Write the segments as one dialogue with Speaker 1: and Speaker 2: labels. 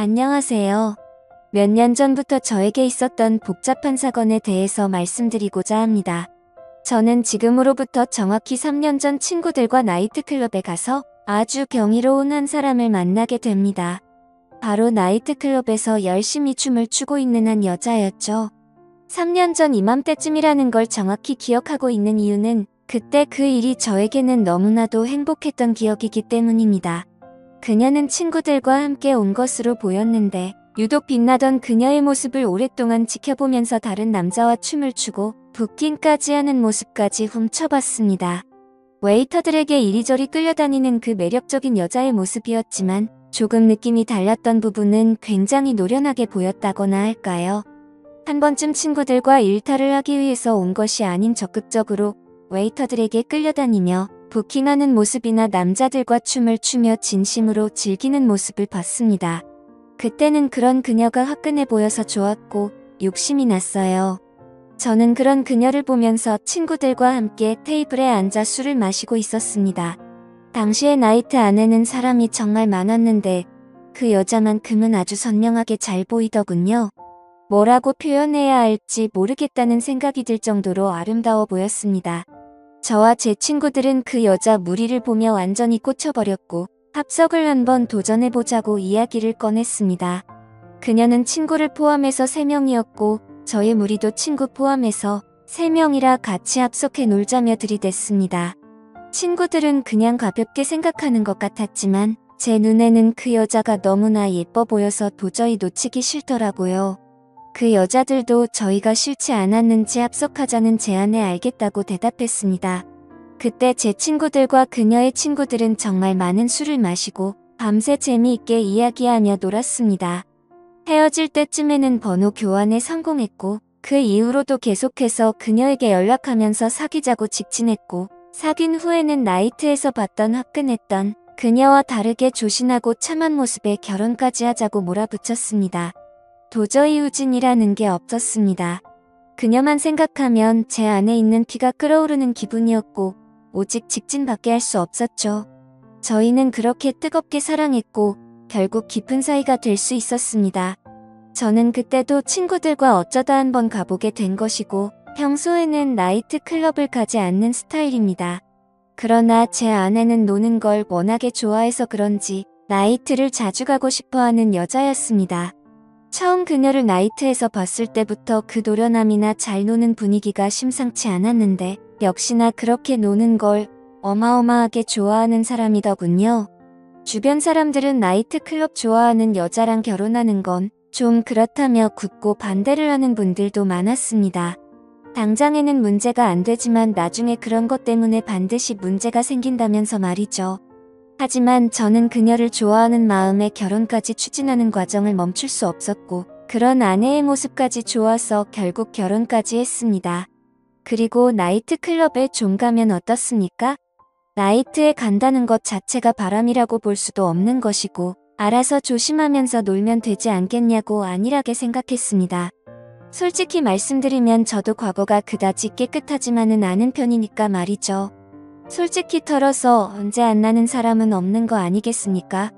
Speaker 1: 안녕하세요. 몇 년 전부터 저에게 있었던 복잡한 사건에 대해서 말씀드리고자 합니다. 저는 지금으로부터 정확히 3년 전 친구들과 나이트클럽에 가서 아주 경이로운 한 사람을 만나게 됩니다. 바로 나이트클럽에서 열심히 춤을 추고 있는 한 여자였죠. 3년 전 이맘때쯤이라는 걸 정확히 기억하고 있는 이유는 그때 그 일이 저에게는 너무나도 행복했던 기억이기 때문입니다. 그녀는 친구들과 함께 온 것으로 보였는데 유독 빛나던 그녀의 모습을 오랫동안 지켜보면서 다른 남자와 춤을 추고 부킹까지 하는 모습까지 훔쳐봤습니다. 웨이터들에게 이리저리 끌려다니는 그 매력적인 여자의 모습이었지만 조금 느낌이 달랐던 부분은 굉장히 노련하게 보였다거나 할까요? 한 번쯤 친구들과 일탈을 하기 위해서 온 것이 아닌 적극적으로 웨이터들에게 끌려다니며 부킹하는 모습이나 남자들과 춤을 추며 진심으로 즐기는 모습을 봤습니다. 그때는 그런 그녀가 화끈해 보여서 좋았고 욕심이 났어요. 저는 그런 그녀를 보면서 친구들과 함께 테이블에 앉아 술을 마시고 있었습니다. 당시의 나이트 안에는 사람이 정말 많았는데 그 여자만큼은 아주 선명하게 잘 보이더군요. 뭐라고 표현해야 할지 모르겠다는 생각이 들 정도로 아름다워 보였습니다. 저와 제 친구들은 그 여자 무리를 보며 완전히 꽂혀버렸고 합석을 한번 도전해보자고 이야기를 꺼냈습니다. 그녀는 친구를 포함해서 3명이었고 저의 무리도 친구 포함해서 3명이라 같이 합석해 놀자며 들이댔습니다. 친구들은 그냥 가볍게 생각하는 것 같았지만 제 눈에는 그 여자가 너무나 예뻐 보여서 도저히 놓치기 싫더라고요. 그 여자들도 저희가 싫지 않았는지 합석하자는 제안에 알겠다고 대답했습니다. 그때 제 친구들과 그녀의 친구들은 정말 많은 술을 마시고 밤새 재미있게 이야기하며 놀았습니다. 헤어질 때쯤에는 번호 교환에 성공했고 그 이후로도 계속해서 그녀에게 연락하면서 사귀자고 직진했고 사귄 후에는 나이트에서 봤던 화끈했던 그녀와 다르게 조신하고 참한 모습에 결혼까지 하자고 몰아붙였습니다. 도저히 후진이라는 게 없었습니다. 그녀만 생각하면 제 안에 있는 피가 끓어오르는 기분이었고 오직 직진밖에 할 수 없었죠. 저희는 그렇게 뜨겁게 사랑했고 결국 깊은 사이가 될 수 있었습니다. 저는 그때도 친구들과 어쩌다 한번 가보게 된 것이고 평소에는 나이트 클럽을 가지 않는 스타일입니다. 그러나 제 아내는 노는 걸 워낙에 좋아해서 그런지 나이트를 자주 가고 싶어하는 여자였습니다. 처음 그녀를 나이트에서 봤을 때부터 그 노련함이나 잘 노는 분위기가 심상치 않았는데 역시나 그렇게 노는 걸 어마어마하게 좋아하는 사람이더군요. 주변 사람들은 나이트 클럽 좋아하는 여자랑 결혼하는 건 좀 그렇다며 굳고 반대를 하는 분들도 많았습니다. 당장에는 문제가 안 되지만 나중에 그런 것 때문에 반드시 문제가 생긴다면서 말이죠. 하지만 저는 그녀를 좋아하는 마음에 결혼까지 추진하는 과정을 멈출 수 없었고 그런 아내의 모습까지 좋아서 결국 결혼까지 했습니다. 그리고 나이트클럽에 좀 가면 어떻습니까? 나이트에 간다는 것 자체가 바람이라고 볼 수도 없는 것이고 알아서 조심하면서 놀면 되지 않겠냐고 안일하게 생각했습니다. 솔직히 말씀드리면 저도 과거가 그다지 깨끗하지만은 않은 편이니까 말이죠. 솔직히 털어서 언제 안 나는 사람은 없는 거 아니겠습니까?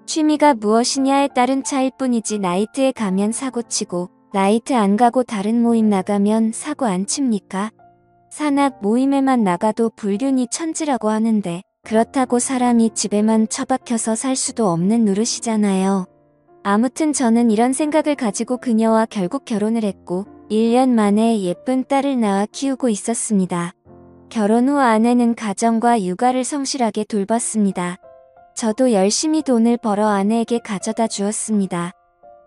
Speaker 1: 취미가 무엇이냐에 따른 차일 뿐이지 나이트에 가면 사고치고 나이트 안 가고 다른 모임 나가면 사고 안 칩니까? 산악 모임에만 나가도 불륜이 천지라고 하는데 그렇다고 사람이 집에만 처박혀서 살 수도 없는 노릇이잖아요. 아무튼 저는 이런 생각을 가지고 그녀와 결국 결혼을 했고 1년 만에 예쁜 딸을 낳아 키우고 있었습니다. 결혼 후 아내는 가정과 육아를 성실하게 돌봤습니다. 저도 열심히 돈을 벌어 아내에게 가져다 주었습니다.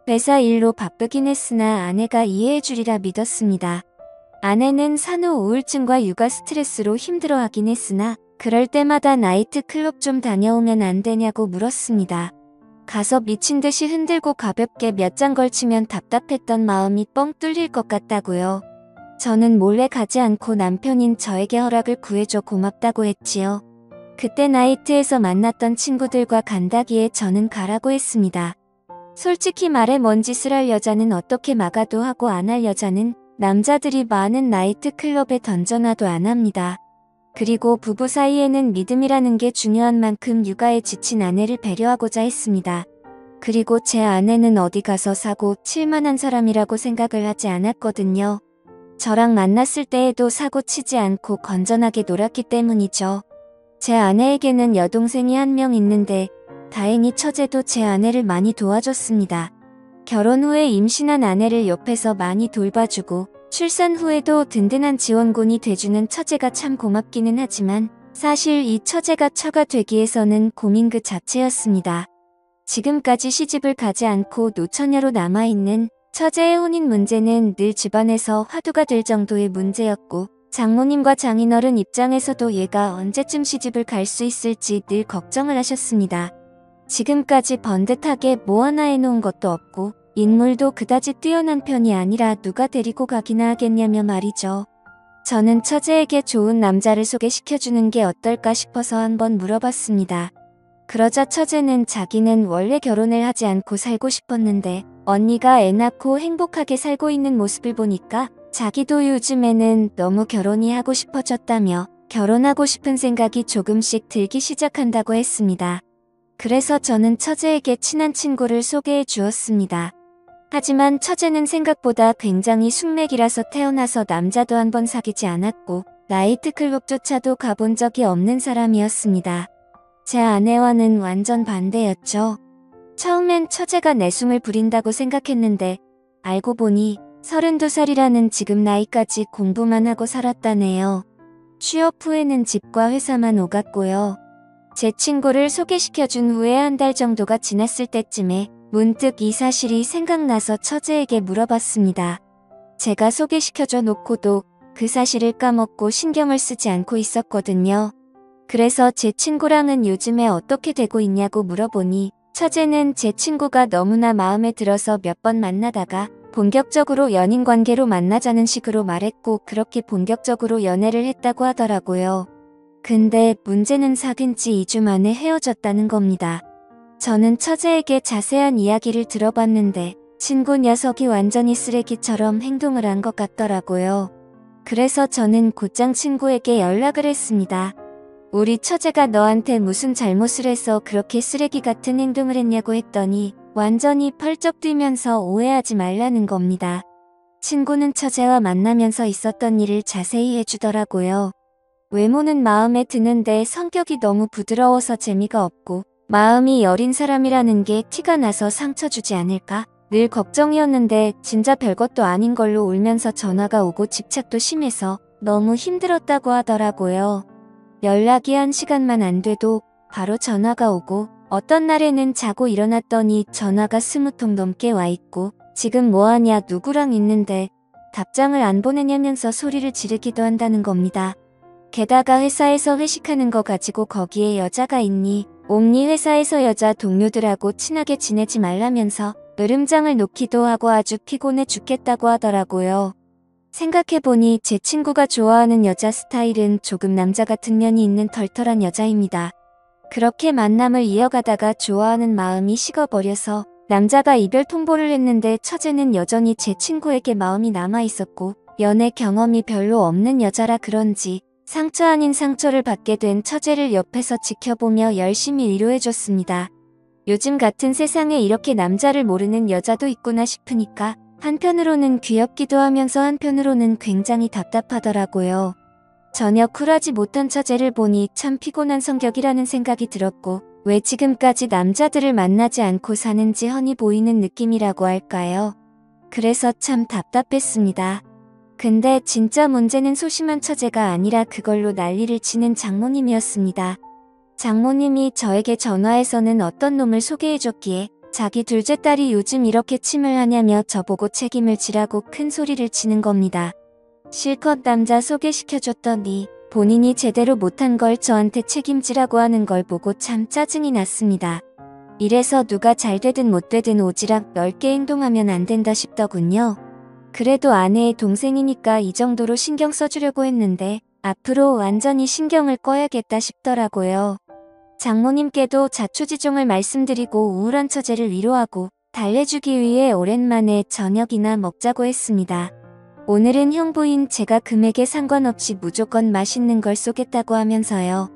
Speaker 1: 회사 일로 바쁘긴 했으나 아내가 이해해 주리라 믿었습니다. 아내는 산후 우울증과 육아 스트레스로 힘들어하긴 했으나 그럴 때마다 나이트 클럽 좀 다녀오면 안 되냐고 물었습니다. 가서 미친 듯이 흔들고 가볍게 몇 잔 걸치면 답답했던 마음이 뻥 뚫릴 것 같다고요. 저는 몰래 가지 않고 남편인 저에게 허락을 구해줘 고맙다고 했지요. 그때 나이트에서 만났던 친구들과 간다기에 저는 가라고 했습니다. 솔직히 말해 뭔 짓을 할 여자는 어떻게 막아도 하고 안 할 여자는 남자들이 많은 나이트 클럽에 던져놔도 안 합니다. 그리고 부부 사이에는 믿음이라는 게 중요한 만큼 육아에 지친 아내를 배려하고자 했습니다. 그리고 제 아내는 어디 가서 사고 칠 만한 사람이라고 생각을 하지 않았거든요. 저랑 만났을 때에도 사고 치지 않고 건전하게 놀았기 때문이죠. 제 아내에게는 여동생이 한 명 있는데 다행히 처제도 제 아내를 많이 도와줬습니다. 결혼 후에 임신한 아내를 옆에서 많이 돌봐주고 출산 후에도 든든한 지원군이 돼주는 처제가 참 고맙기는 하지만 사실 이 처제가 처가 되기에서는 고민 그 자체였습니다. 지금까지 시집을 가지 않고 노처녀로 남아있는 처제의 혼인 문제는 늘 집안에서 화두가 될 정도의 문제였고 장모님과 장인어른 입장에서도 얘가 언제쯤 시집을 갈 수 있을지 늘 걱정을 하셨습니다. 지금까지 번듯하게 뭐 하나 해놓은 것도 없고 인물도 그다지 뛰어난 편이 아니라 누가 데리고 가기나 하겠냐며 말이죠. 저는 처제에게 좋은 남자를 소개시켜주는 게 어떨까 싶어서 한번 물어봤습니다. 그러자 처제는 자기는 원래 결혼을 하지 않고 살고 싶었는데 언니가 애 낳고 행복하게 살고 있는 모습을 보니까 자기도 요즘에는 너무 결혼이 하고 싶어졌다며 결혼하고 싶은 생각이 조금씩 들기 시작한다고 했습니다. 그래서 저는 처제에게 친한 친구를 소개해 주었습니다. 하지만 처제는 생각보다 굉장히 숙맥이라서 태어나서 남자도 한 번 사귀지 않았고 나이트클럽조차도 가본 적이 없는 사람이었습니다. 제 아내와는 완전 반대였죠. 처음엔 처제가 내숭을 부린다고 생각했는데 알고 보니 32살이라는 지금 나이까지 공부만 하고 살았다네요. 취업 후에는 집과 회사만 오갔고요. 제 친구를 소개시켜준 후에 한 달 정도가 지났을 때쯤에 문득 이 사실이 생각나서 처제에게 물어봤습니다. 제가 소개시켜줘 놓고도 그 사실을 까먹고 신경을 쓰지 않고 있었거든요. 그래서 제 친구랑은 요즘에 어떻게 되고 있냐고 물어보니 처제는 제 친구가 너무나 마음에 들어서 몇 번 만나다가 본격적으로 연인 관계로 만나자는 식으로 말했고 그렇게 본격적으로 연애를 했다고 하더라고요. 근데 문제는 사귄 지 2주 만에 헤어졌다는 겁니다. 저는 처제에게 자세한 이야기를 들어봤는데 친구 녀석이 완전히 쓰레기처럼 행동을 한 것 같더라고요. 그래서 저는 곧장 친구에게 연락을 했습니다. 우리 처제가 너한테 무슨 잘못을 해서 그렇게 쓰레기 같은 행동을 했냐고 했더니 완전히 펄쩍 뛰면서 오해하지 말라는 겁니다. 친구는 처제와 만나면서 있었던 일을 자세히 해주더라고요. 외모는 마음에 드는데 성격이 너무 부드러워서 재미가 없고 마음이 여린 사람이라는 게 티가 나서 상처 주지 않을까? 늘 걱정이었는데 진짜 별것도 아닌 걸로 울면서 전화가 오고 집착도 심해서 너무 힘들었다고 하더라고요. 연락이 1시간만 안 돼도 바로 전화가 오고 어떤 날에는 자고 일어났더니 전화가 20통 넘게 와 있고 지금 뭐하냐 누구랑 있는데 답장을 안 보내냐면서 소리를 지르기도 한다는 겁니다. 게다가 회사에서 회식하는 거 가지고 거기에 여자가 있니? 옴니 회사에서 여자 동료들하고 친하게 지내지 말라면서 으름장을 놓기도 하고 아주 피곤해 죽겠다고 하더라고요. 생각해보니 제 친구가 좋아하는 여자 스타일은 조금 남자 같은 면이 있는 털털한 여자입니다. 그렇게 만남을 이어가다가 좋아하는 마음이 식어버려서 남자가 이별 통보를 했는데 처제는 여전히 제 친구에게 마음이 남아있었고 연애 경험이 별로 없는 여자라 그런지 상처 아닌 상처를 받게 된 처제를 옆에서 지켜보며 열심히 위로해줬습니다. 요즘 같은 세상에 이렇게 남자를 모르는 여자도 있구나 싶으니까 한편으로는 귀엽기도 하면서 한편으로는 굉장히 답답하더라고요. 전혀 쿨하지 못한 처제를 보니 참 피곤한 성격이라는 생각이 들었고 왜 지금까지 남자들을 만나지 않고 사는지 훤히 보이는 느낌이라고 할까요? 그래서 참 답답했습니다. 근데 진짜 문제는 소심한 처제가 아니라 그걸로 난리를 치는 장모님이었습니다. 장모님이 저에게 전화해서는 어떤 놈을 소개해줬기에 자기 둘째 딸이 요즘 이렇게 침을 하냐며 저보고 책임을 지라고 큰 소리를 치는 겁니다. 실컷 남자 소개시켜줬더니 본인이 제대로 못한 걸 저한테 책임지라고 하는 걸 보고 참 짜증이 났습니다. 이래서 누가 잘 되든 못 되든 오지랖 넓게 행동하면 안 된다 싶더군요. 그래도 아내의 동생이니까 이 정도로 신경 써주려고 했는데 앞으로 완전히 신경을 꺼야겠다 싶더라고요. 장모님께도 자초지종을 말씀드리고 우울한 처제를 위로하고 달래주기 위해 오랜만에 저녁이나 먹자고 했습니다. 오늘은 형부인 제가 금액에 상관없이 무조건 맛있는 걸 쏘겠다고 하면서요.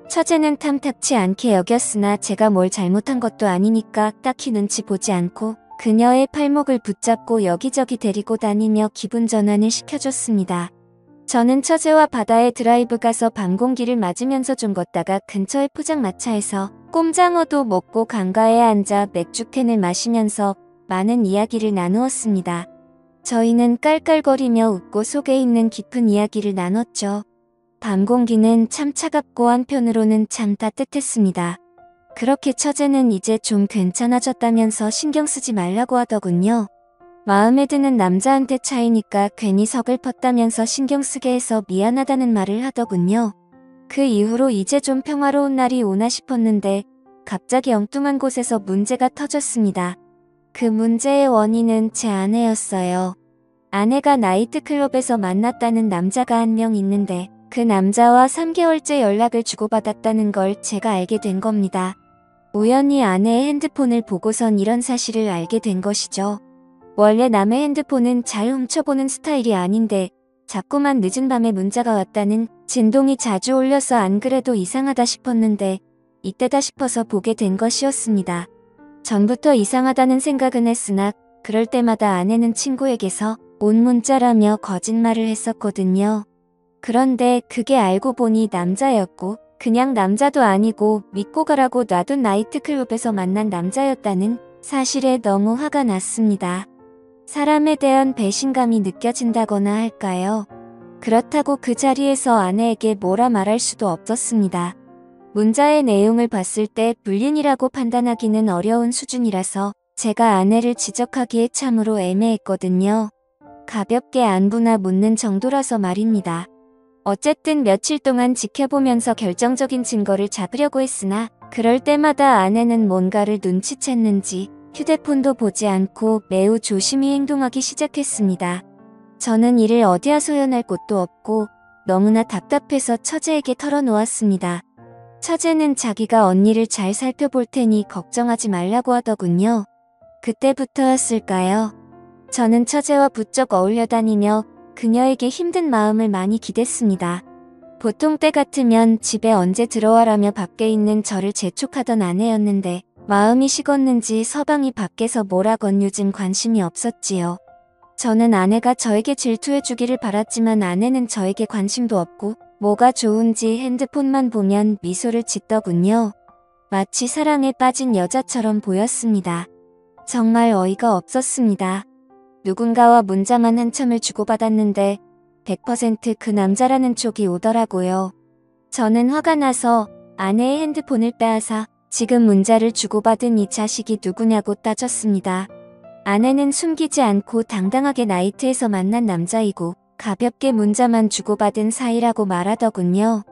Speaker 1: 처제는 탐탁치 않게 여겼으나 제가 뭘 잘못한 것도 아니니까 딱히 눈치 보지 않고 그녀의 팔목을 붙잡고 여기저기 데리고 다니며 기분 전환을 시켜줬습니다. 저는 처제와 바다에 드라이브 가서 밤 공기를 맞으면서 좀 걷다가 근처의 포장마차에서 꼼장어도 먹고 강가에 앉아 맥주캔을 마시면서 많은 이야기를 나누었습니다. 저희는 깔깔거리며 웃고 속에 있는 깊은 이야기를 나눴죠. 밤 공기는 참 차갑고 한편으로는 참 따뜻했습니다. 그렇게 처제는 이제 좀 괜찮아졌다면서 신경 쓰지 말라고 하더군요. 마음에 드는 남자한테 차이니까 괜히 서글펐다면서 신경 쓰게 해서 미안하다는 말을 하더군요. 그 이후로 이제 좀 평화로운 날이 오나 싶었는데 갑자기 엉뚱한 곳에서 문제가 터졌습니다. 그 문제의 원인은 제 아내였어요. 아내가 나이트클럽에서 만났다는 남자가 한 명 있는데 그 남자와 3개월째 연락을 주고받았다는 걸 제가 알게 된 겁니다. 우연히 아내의 핸드폰을 보고선 이런 사실을 알게 된 것이죠. 원래 남의 핸드폰은 잘 훔쳐보는 스타일이 아닌데 자꾸만 늦은 밤에 문자가 왔다는 진동이 자주 울려서 안 그래도 이상하다 싶었는데 이때다 싶어서 보게 된 것이었습니다. 전부터 이상하다는 생각은 했으나 그럴 때마다 아내는 친구에게서 온 문자라며 거짓말을 했었거든요. 그런데 그게 알고 보니 남자였고 그냥 남자도 아니고 믿고 가라고 놔둔 나이트클럽에서 만난 남자였다는 사실에 너무 화가 났습니다. 사람에 대한 배신감이 느껴진다거나 할까요? 그렇다고 그 자리에서 아내에게 뭐라 말할 수도 없었습니다. 문자의 내용을 봤을 때 불륜이라고 판단하기는 어려운 수준이라서 제가 아내를 지적하기에 참으로 애매했거든요. 가볍게 안부나 묻는 정도라서 말입니다. 어쨌든 며칠 동안 지켜보면서 결정적인 증거를 잡으려고 했으나 그럴 때마다 아내는 뭔가를 눈치챘는지 휴대폰도 보지 않고 매우 조심히 행동하기 시작했습니다. 저는 이를 어디야 소연할 곳도 없고 너무나 답답해서 처제에게 털어놓았습니다. 처제는 자기가 언니를 잘 살펴볼 테니 걱정하지 말라고 하더군요. 그때부터였을까요? 저는 처제와 부쩍 어울려 다니며 그녀에게 힘든 마음을 많이 기댔습니다. 보통 때 같으면 집에 언제 들어와라며 밖에 있는 저를 재촉하던 아내였는데 마음이 식었는지 서방이 밖에서 뭐라건 요즘 관심이 없었지요. 저는 아내가 저에게 질투해주기를 바랐지만 아내는 저에게 관심도 없고 뭐가 좋은지 핸드폰만 보면 미소를 짓더군요. 마치 사랑에 빠진 여자처럼 보였습니다. 정말 어이가 없었습니다. 누군가와 문자만 한참을 주고받았는데 100% 그 남자라는 쪽이 오더라고요. 저는 화가 나서 아내의 핸드폰을 빼앗아 지금 문자를 주고받은 이 자식이 누구냐고 따졌습니다. 아내는 숨기지 않고 당당하게 나이트에서 만난 남자이고 가볍게 문자만 주고받은 사이라고 말하더군요.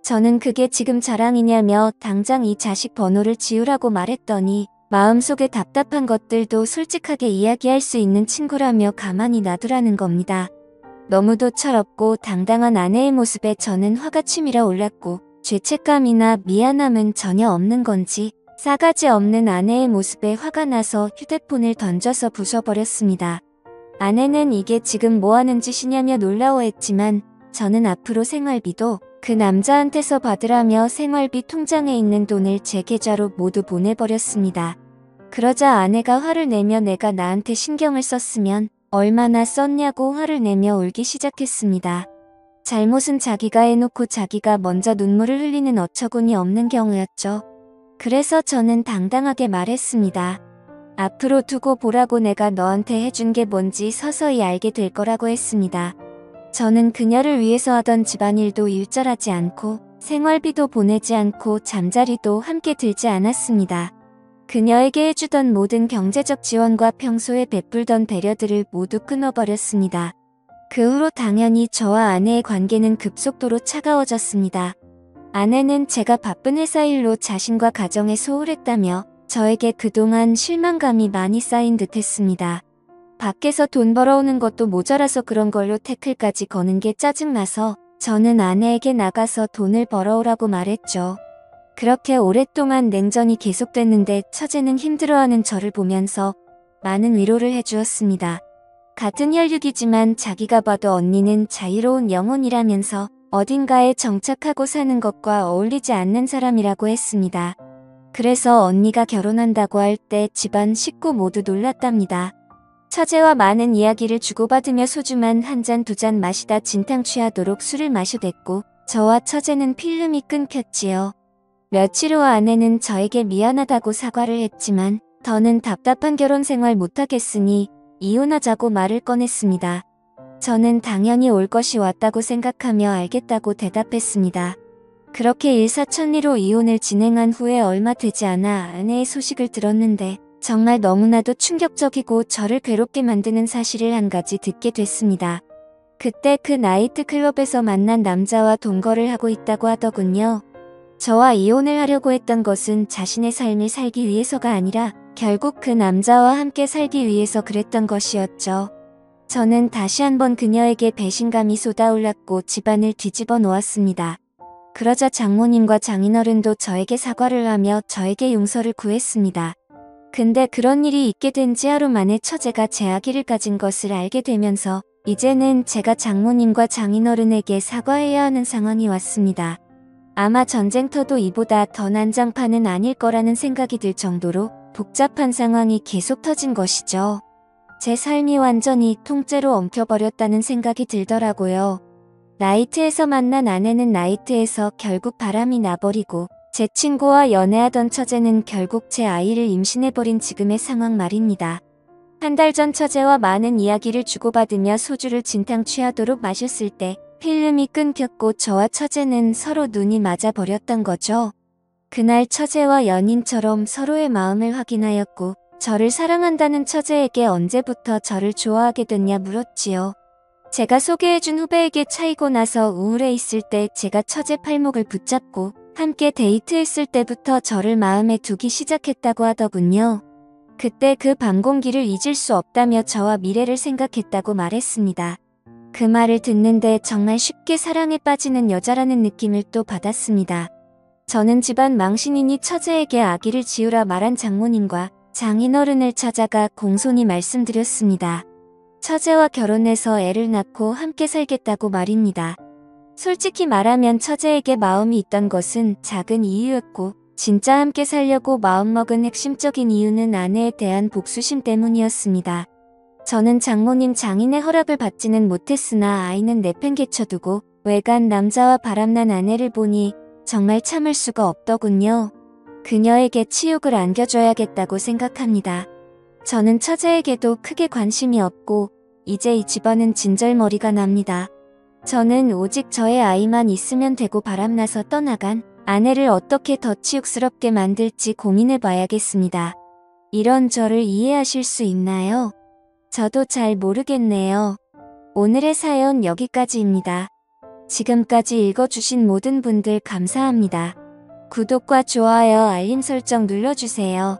Speaker 1: 저는 그게 지금 자랑이냐며 당장 이 자식 번호를 지우라고 말했더니 마음속에 답답한 것들도 솔직하게 이야기할 수 있는 친구라며 가만히 놔두라는 겁니다. 너무도 철없고 당당한 아내의 모습에 저는 화가 치밀어 올랐고 죄책감이나 미안함은 전혀 없는 건지 싸가지 없는 아내의 모습에 화가 나서 휴대폰을 던져서 부숴버렸습니다. 아내는 이게 지금 뭐하는 짓이냐며 놀라워했지만 저는 앞으로 생활비도 그 남자한테서 받으라며 생활비 통장에 있는 돈을 제 계좌로 모두 보내버렸습니다. 그러자 아내가 화를 내며 내가 나한테 신경을 썼으면 얼마나 썼냐고 화를 내며 울기 시작했습니다. 잘못은 자기가 해놓고 자기가 먼저 눈물을 흘리는 어처구니 없는 경우였죠. 그래서 저는 당당하게 말했습니다. 앞으로 두고 보라고 내가 너한테 해준 게 뭔지 서서히 알게 될 거라고 했습니다. 저는 그녀를 위해서 하던 집안일도 일절하지 않고 생활비도 보내지 않고 잠자리도 함께 들지 않았습니다. 그녀에게 해주던 모든 경제적 지원과 평소에 베풀던 배려들을 모두 끊어버렸습니다. 그 후로 당연히 저와 아내의 관계는 급속도로 차가워졌습니다. 아내는 제가 바쁜 회사 일로 자신과 가정에 소홀했다며 저에게 그동안 실망감이 많이 쌓인 듯 했습니다. 밖에서 돈 벌어오는 것도 모자라서 그런 걸로 태클까지 거는 게 짜증나서 저는 아내에게 나가서 돈을 벌어오라고 말했죠. 그렇게 오랫동안 냉전이 계속됐는데 처제는 힘들어하는 저를 보면서 많은 위로를 해주었습니다. 같은 혈육이지만 자기가 봐도 언니는 자유로운 영혼이라면서 어딘가에 정착하고 사는 것과 어울리지 않는 사람이라고 했습니다. 그래서 언니가 결혼한다고 할 때 집안 식구 모두 놀랐답니다. 처제와 많은 이야기를 주고받으며 소주만 한 잔 두 잔 마시다 진탕 취하도록 술을 마셔댔고 저와 처제는 필름이 끊겼지요. 며칠 후 아내는 저에게 미안하다고 사과를 했지만 더는 답답한 결혼 생활 못하겠으니 이혼하자고 말을 꺼냈습니다. 저는 당연히 올 것이 왔다고 생각하며 알겠다고 대답했습니다. 그렇게 일사천리로 이혼을 진행한 후에 얼마 되지 않아 아내의 소식을 들었는데 정말 너무나도 충격적이고 저를 괴롭게 만드는 사실을 한 가지 듣게 됐습니다. 그때 그 나이트클럽에서 만난 남자와 동거를 하고 있다고 하더군요. 저와 이혼을 하려고 했던 것은 자신의 삶을 살기 위해서가 아니라 결국 그 남자와 함께 살기 위해서 그랬던 것이었죠. 저는 다시 한번 그녀에게 배신감이 쏟아올랐고 집안을 뒤집어 놓았습니다. 그러자 장모님과 장인어른도 저에게 사과를 하며 저에게 용서를 구했습니다. 근데 그런 일이 있게 된 지 하루 만에 처제가 제 아기를 가진 것을 알게 되면서 이제는 제가 장모님과 장인어른에게 사과해야 하는 상황이 왔습니다. 아마 전쟁터도 이보다 더 난장판은 아닐 거라는 생각이 들 정도로 복잡한 상황이 계속 터진 것이죠. 제 삶이 완전히 통째로 엉켜버렸다는 생각이 들더라고요. 나이트에서 만난 아내는 나이트에서 결국 바람이 나버리고 제 친구와 연애하던 처제는 결국 제 아이를 임신해버린 지금의 상황 말입니다. 한 달 전 처제와 많은 이야기를 주고받으며 소주를 진탕 취하도록 마셨을 때 필름이 끊겼고 저와 처제는 서로 눈이 맞아버렸던 거죠. 그날 처제와 연인처럼 서로의 마음을 확인하였고 저를 사랑한다는 처제에게 언제부터 저를 좋아하게 됐냐 물었지요. 제가 소개해준 후배에게 차이고 나서 우울해 있을 때 제가 처제 팔목을 붙잡고 함께 데이트했을 때부터 저를 마음에 두기 시작했다고 하더군요. 그때 그 밤 공기를 잊을 수 없다며 저와 미래를 생각했다고 말했습니다. 그 말을 듣는데 정말 쉽게 사랑에 빠지는 여자라는 느낌을 또 받았습니다. 저는 집안 망신이니 처제에게 아기를 지우라 말한 장모님과 장인어른을 찾아가 공손히 말씀드렸습니다. 처제와 결혼해서 애를 낳고 함께 살겠다고 말입니다. 솔직히 말하면 처제에게 마음이 있던 것은 작은 이유였고 진짜 함께 살려고 마음먹은 핵심적인 이유는 아내에 대한 복수심 때문이었습니다. 저는 장모님 장인의 허락을 받지는 못했으나 아이는 내팽개쳐두고 외간 남자와 바람난 아내를 보니 정말 참을 수가 없더군요. 그녀에게 치욕을 안겨줘야겠다고 생각합니다. 저는 처제에게도 크게 관심이 없고 이제 이 집안은 진절머리가 납니다. 저는 오직 저의 아이만 있으면 되고 바람나서 떠나간 아내를 어떻게 더 치욕스럽게 만들지 고민해봐야겠습니다. 이런 저를 이해하실 수 있나요? 저도 잘 모르겠네요. 오늘의 사연 여기까지입니다. 지금까지 읽어주신 모든 분들 감사합니다. 구독과 좋아요 알림 설정 눌러주세요.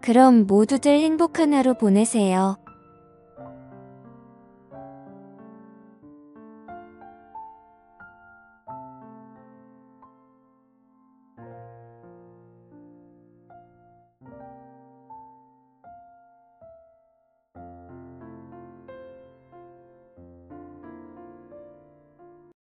Speaker 1: 그럼 모두들 행복한 하루 보내세요.